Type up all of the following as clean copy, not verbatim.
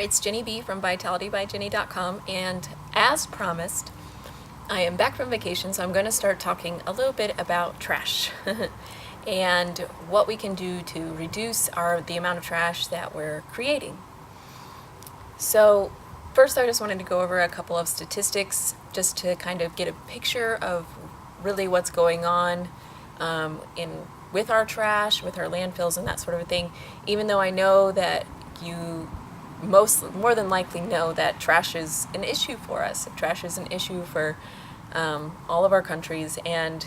it's Jenny B from vitalitybyjenny.com, and as promised, I am back from vacation, so I'm going to start talking a little bit about trash and what we can do to reduce the amount of trash that we're creating. So first, I just wanted to go over a couple of statistics just to kind of get a picture of really what's going on with our trash, with our landfills and that sort of a thing, even though I know that you more than likely know that trash is an issue for us. Trash is an issue for all of our countries, and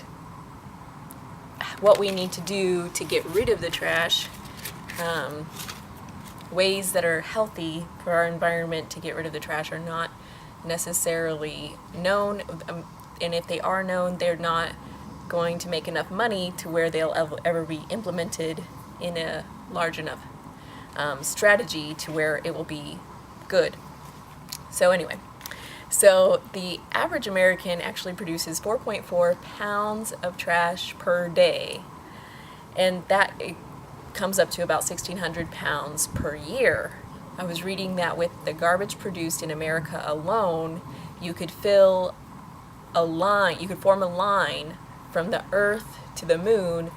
what we need to do to get rid of the trash, ways that are healthy for our environment to get rid of the trash are not necessarily known, and if they are known, they're not going to make enough money to where they'll ever be implemented in a large enough strategy to where it will be good. So anyway, so the average American actually produces 4.4 pounds of trash per day, and that comes up to about 1,600 pounds per year. I was reading that with the garbage produced in America alone, you could form a line from the Earth to the moon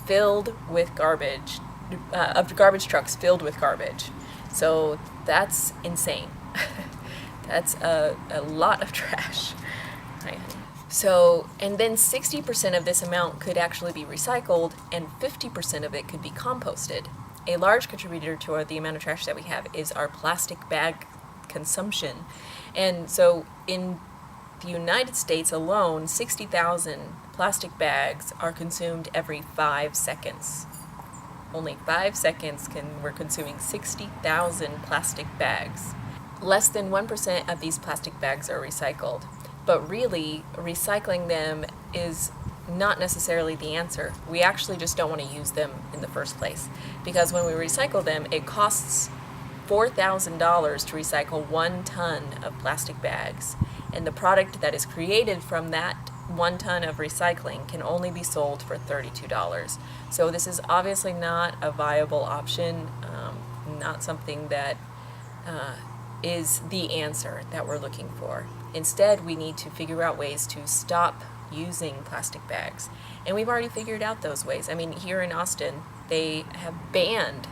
filled with garbage, of garbage trucks filled with garbage. So that's insane. That's a lot of trash. Right. So, and then 60% of this amount could actually be recycled, and 50% of it could be composted. A large contributor to the amount of trash that we have is our plastic bag consumption. And so in the United States alone, 60,000 plastic bags are consumed every 5 seconds. Only 5 seconds we're consuming 60,000 plastic bags. Less than 1% of these plastic bags are recycled. But really, recycling them is not necessarily the answer. We actually just don't want to use them in the first place. Because when we recycle them, it costs $4,000 to recycle 1 ton of plastic bags. And the product that is created from that 1 ton of recycling can only be sold for $32. So this is obviously not a viable option, not something that is the answer that we're looking for. Instead, we need to figure out ways to stop using plastic bags. And we've already figured out those ways. I mean, here in Austin, they have banned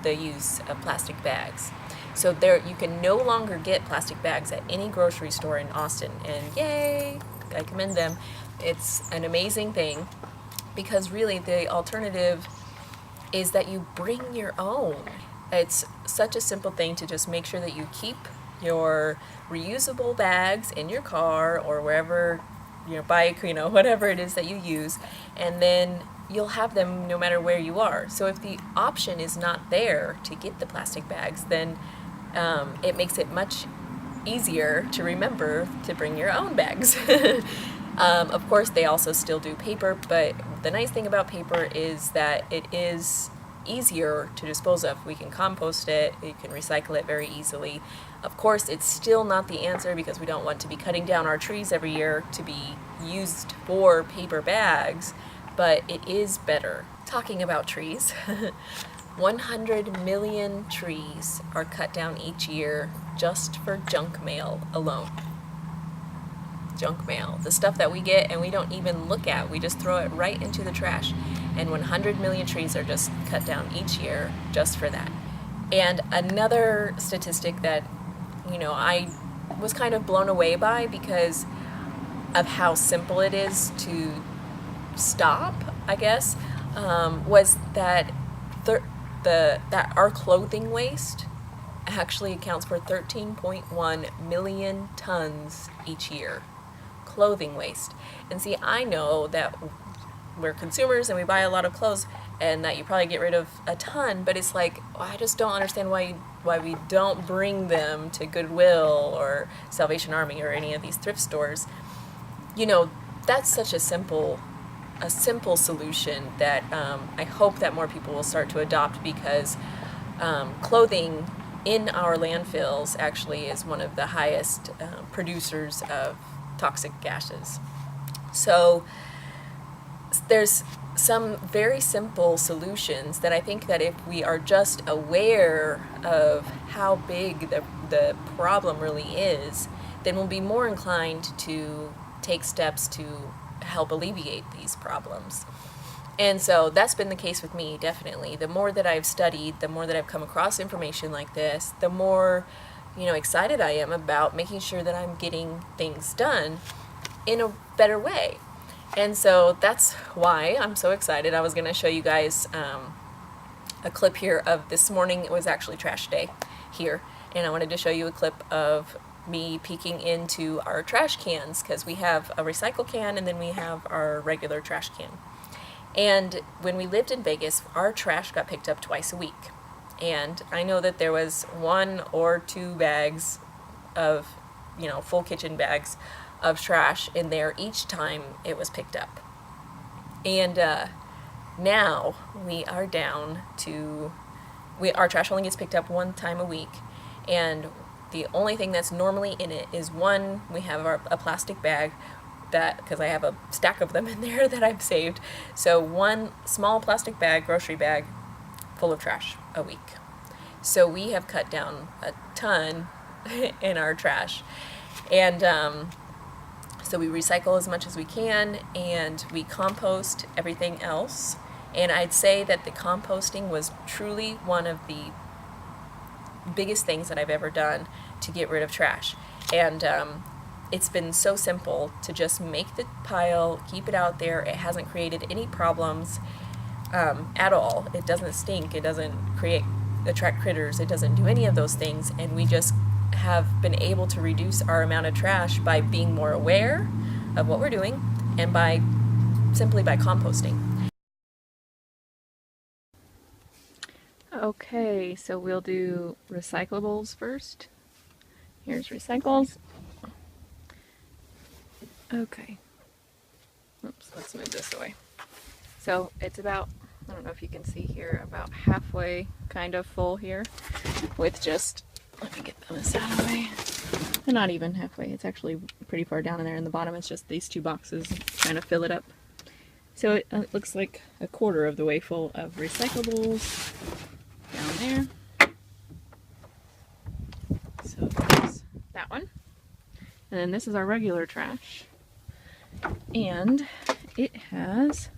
the use of plastic bags. So you can no longer get plastic bags at any grocery store in Austin. And yay, I commend them. It's an amazing thing, because really the alternative is that you bring your own. It's such a simple thing to just make sure that you keep your reusable bags in your car or wherever, your bike, whatever it is that you use, and then you'll have them no matter where you are. So if the option is not there to get the plastic bags, then it makes it much easier to remember to bring your own bags. Of course, they also still do paper, but the nice thing about paper is that it is easier to dispose of. We can compost it, you can recycle it very easily. Of course, it's still not the answer, because we don't want to be cutting down our trees every year to be used for paper bags, but it is better. Talking about trees, 100 million trees are cut down each year just for junk mail alone. Junk mail, the stuff that we get and we don't even look at, we just throw it right into the trash. And 100 million trees are just cut down each year just for that. And another statistic that, I was kind of blown away by because of how simple it is to stop, I guess, was that that our clothing waste actually accounts for 13.1 million tons each year. Clothing waste. And see, I know that we're consumers and we buy a lot of clothes, and that you probably get rid of a ton, but it's like, I just don't understand why we don't bring them to Goodwill or Salvation Army or any of these thrift stores. That's such a simple solution that I hope that more people will start to adopt, because clothing in our landfills actually is one of the highest producers of toxic gases. So there's some very simple solutions that I think that if we are just aware of how big the problem really is, then we'll be more inclined to take steps to help alleviate these problems. And so that's been the case with me, definitely. The more that I've studied, the more that I've come across information like this, the more, excited I am about making sure that I'm getting things done in a better way. And so that's why I'm so excited. I was going to show you guys a clip here of this morning. It was actually trash day here. And I wanted to show you a clip of me peeking into our trash cans, because we have a recycle can and then we have our regular trash can. And when we lived in Vegas, our trash got picked up twice a week. And I know that there was 1 or 2 bags of, full kitchen bags of trash in there each time it was picked up. And now we are down to, our trash only gets picked up 1 time a week. And the only thing that's normally in it is we have a plastic bag, that because I have a stack of them in there that I've saved. So 1 small plastic bag, grocery bag, full of trash a week. So we have cut down a ton in our trash. And so we recycle as much as we can, and we compost everything else. And I'd say that the composting was truly one of the biggest things that I've ever done to get rid of trash. And it's been so simple to just make the pile, keep it out there. It hasn't created any problems at all. It doesn't stink. It doesn't attract critters. It doesn't do any of those things. And we just have been able to reduce our amount of trash by being more aware of what we're doing and simply by composting. Okay, so we'll do recyclables first. Here's recycles. Okay. Oops, let's move this away. So it's about, I don't know if you can see here, about halfway kind of full here with just, let me get this out of the way. And not even halfway, it's actually pretty far down in there in the bottom. It's just these 2 boxes trying to fill it up. So it looks like a quarter of the way full of recyclables down there. So there's that one. And then this is our regular trash. And it has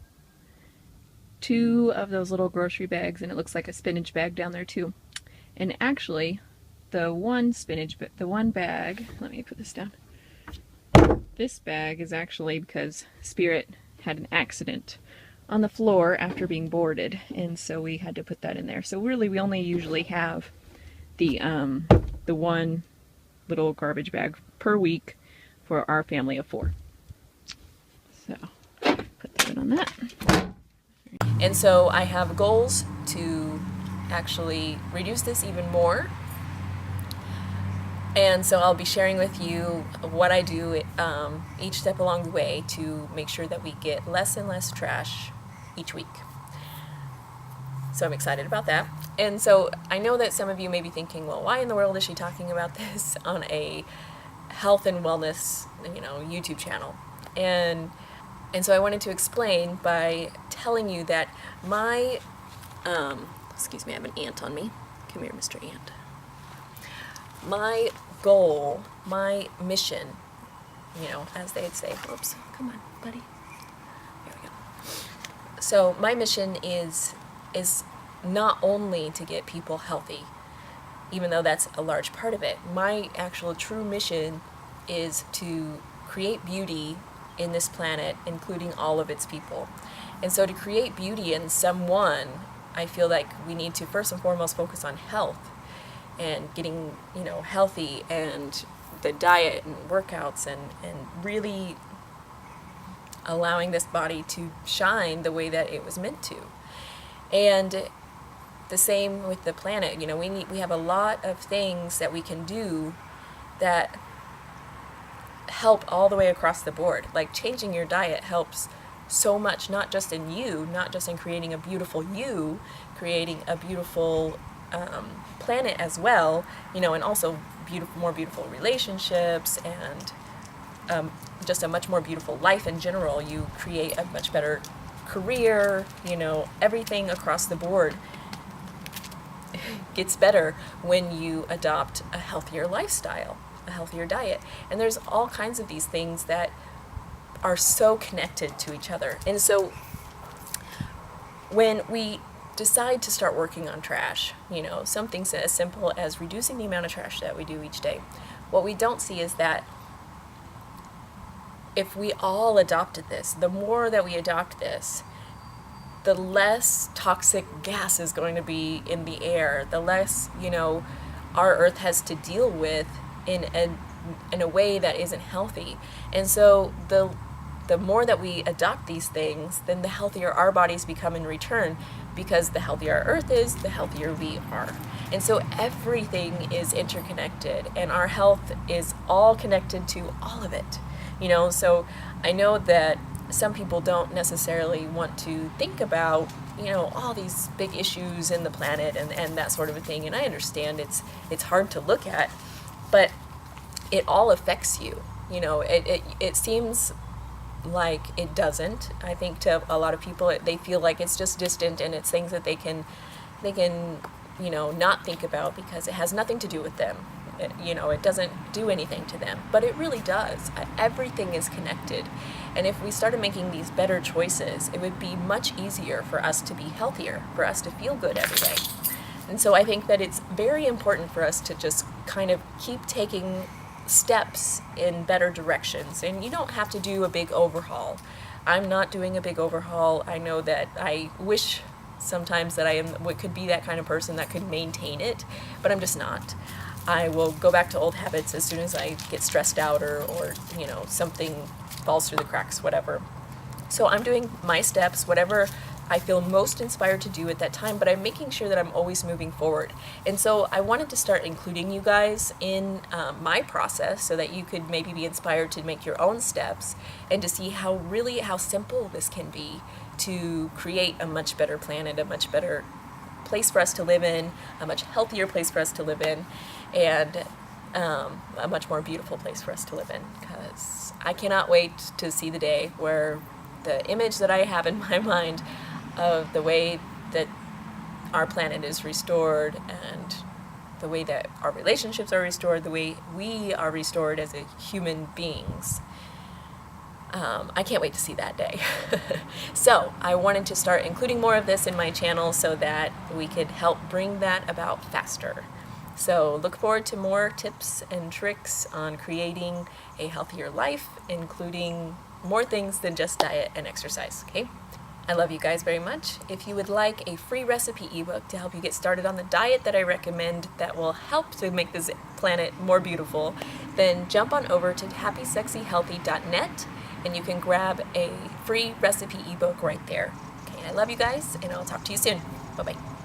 2 of those little grocery bags, and it looks like a spinach bag down there too. And actually, the one bag, let me put this down. This bag is actually because Spirit had an accident on the floor after being boarded, and so we had to put that in there. So really, we only usually have the 1 little garbage bag per week for our family of 4. So, put that on that. And so I have goals to actually reduce this even more. And so I'll be sharing with you what I do each step along the way to make sure that we get less and less trash each week. So I'm excited about that. And so I know that some of you may be thinking, well, why in the world is she talking about this on a health and wellness, YouTube channel? And so I wanted to explain by telling you that my, excuse me, I have an ant on me. Come here, Mr. Ant. My goal, my mission, as they'd say, oops, come on, buddy. There we go. So my mission is not only to get people healthy, even though that's a large part of it. My actual true mission is to create beauty in this planet, including all of its people. And so to create beauty in someone, I feel like we need to first and foremost focus on health and getting, healthy, and the diet and workouts, and really allowing this body to shine the way that it was meant to. And the same with the planet. We have a lot of things that we can do that help all the way across the board. Like changing your diet helps so much, not just in you, not just in creating a beautiful you, creating a beautiful planet as well, and also more beautiful relationships, and just a much more beautiful life in general. You create a much better career, everything across the board gets better when you adopt a healthier lifestyle, a healthier diet. And there's all kinds of these things that are so connected to each other. And so when we decide to start working on trash, something as simple as reducing the amount of trash that we do each day, what we don't see is that if we all adopted this, the more that we adopt this, the less toxic gas is going to be in the air, the less, our earth has to deal with in a way that isn't healthy. And so the more that we adopt these things, then the healthier our bodies become in return, because the healthier our earth is, the healthier we are. And so everything is interconnected, and our health is all connected to all of it. So I know that some people don't necessarily want to think about, all these big issues in the planet and that sort of a thing. And I understand it's hard to look at, but it all affects you. It seems like it doesn't. I think to a lot of people, they feel like it's just distant, and it's things that they can not think about because it has nothing to do with them. It doesn't do anything to them, but it really does. Everything is connected. And if we started making these better choices, it would be much easier for us to be healthier, for us to feel good every day. And so I think that it's very important for us to just kind of keep taking steps in better directions. And you don't have to do a big overhaul. I'm not doing a big overhaul. I know that I wish sometimes that I could be that kind of person that could maintain it, but I'm just not. I will go back to old habits as soon as I get stressed out or something falls through the cracks, whatever. So I'm doing my steps, whatever I feel most inspired to do at that time, but I'm making sure that I'm always moving forward. And so I wanted to start including you guys in my process so that you could maybe be inspired to make your own steps and to see how simple this can be to create a much better planet, a much better place for us to live in, a much healthier place for us to live in, and a much more beautiful place for us to live in. Because I cannot wait to see the day where the image that I have in my mind of the way that our planet is restored and the way that our relationships are restored, the way we are restored as human beings. I can't wait to see that day. So I wanted to start including more of this in my channel so that we could help bring that about faster. So look forward to more tips and tricks on creating a healthier life, including more things than just diet and exercise, okay? I love you guys very much. If you would like a free recipe ebook to help you get started on the diet that I recommend that will help to make this planet more beautiful, then jump on over to happysexyhealthy.net and you can grab a free recipe ebook right there. Okay, I love you guys, and I'll talk to you soon. Bye-bye.